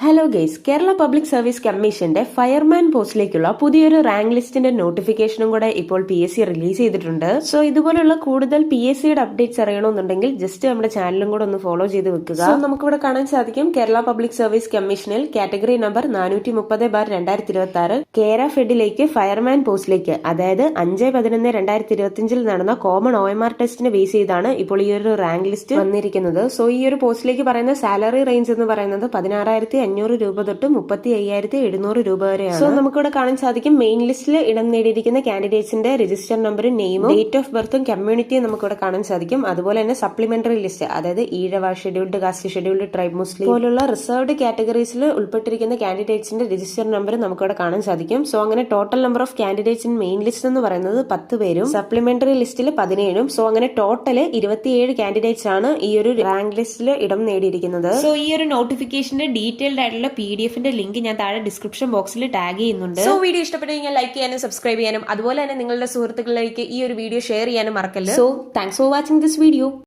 Hello guys, Kerala public service കമ്മീഷന്റെ fireman പോസ്റ്റിലേക്കുള്ള പുതിയൊരു rank ലിസ്റ്റിന്റെ നോട്ടിഫിക്കേഷനും കൂടെ ഇപ്പോൾ PSC റിലീസ് ചെയ്തിട്ടുണ്ട്. സോ ഇതുപോലുള്ള കൂടുതൽ PSCയുടെ അപ്ഡേറ്റ്സ് അറിയണമെന്നുണ്ടെങ്കിൽ ജസ്റ്റ് നമ്മുടെ ചാനലും കൂടെ ഒന്ന് ഫോളോ ചെയ്ത് വെക്കുക. സോ നമുക്കിവിടെ കാണാൻ സാധിക്കും കേരള പബ്ലിക് സർവീസ് കമ്മീഷനിൽ കാറ്റഗറി നമ്പർ 430/2026 കേര ഫെഡിലേക്ക് ഫയർമാൻ പോസ്റ്റിലേക്ക്, അതായത് 5/11/2025 നടന്ന കോമൺ OMR ടെസ്റ്റിനെ ബേസ് ചെയ്താണ് ഇപ്പോൾ ഈ ഒരു റാങ്ക് ലിസ്റ്റ് വന്നിരിക്കുന്നത്. സോ ഈ ഒരു പോസ്റ്റിലേക്ക് പറയുന്ന സാലറി റേഞ്ച് എന്ന് പറയുന്നത് 16,500 രൂപ തൊട്ട് 35,700 രൂപ വരെയാണ്. സോ നമുക്കിവിടെ കാണാൻ സാധിക്കും മെയിൻ ലിസ്റ്റിൽ ഇടം നേടിയിരിക്കുന്ന കാൻഡിഡേറ്റ്സിന്റെ രജിസ്റ്റർ നമ്പറും നെയിമും ഡേറ്റ് ഓഫ് ബർത്തും കമ്മ്യൂണിറ്റിയും നമുക്കിവിടെ കാണാൻ സാധിക്കും. അതുപോലെ തന്നെ സപ്ലിമെന്ററി ലിസ്റ്റ്, അതായത് Ezhava, scheduled caste, scheduled tribe, Muslim പോലുള്ള റിസർവ്ഡ് കാറ്റഗറീസിൽ ഉൾപ്പെട്ടിരിക്കുന്ന കാൻഡിഡേറ്റ്സിന്റെ രജിസ്റ്റർ നമ്പർ നമുക്കിവിടെ കാണാൻ സാധിക്കും. സോ അങ്ങനെ total number of candidates in main list എന്ന് പറയുന്നത് 10 പേരും സപ്ലിമെന്ററി ലിസ്റ്റിൽ 17. സോ അങ്ങനെ ടോട്ടൽ 27 കാൻഡിഡേറ്റ്സ് ആണ് ഈ ഒരു റാങ്ക് ലിസ്റ്റിൽ ഇടം നേടിയിരിക്കുന്നത്. സോ ഈ ഒരു നോട്ടിഫിക്കേഷന്റെ ഡീറ്റെയിൽഡ് ആയിട്ടുള്ള PDF-ന്റെ ലിങ്ക് ഞാൻ താഴെ ഡിസ്ക്രിപ്ഷൻ ബോക്സിൽ ടാഗ് ചെയ്യുന്നുണ്ട്. സോ വീഡിയോ ഇഷ്ടപ്പെട്ടെങ്കിൽ ലൈക്ക് ചെയ്യാനും സബ്സ്ക്രൈബ് ചെയ്യാനും അതുപോലെ തന്നെ നിങ്ങളുടെ സുഹൃത്തുക്കളിലേക്ക് ഈ ഒരു വീഡിയോ ഷെയർ ചെയ്യാനും മറക്കല്ല. So thanks for watching this video.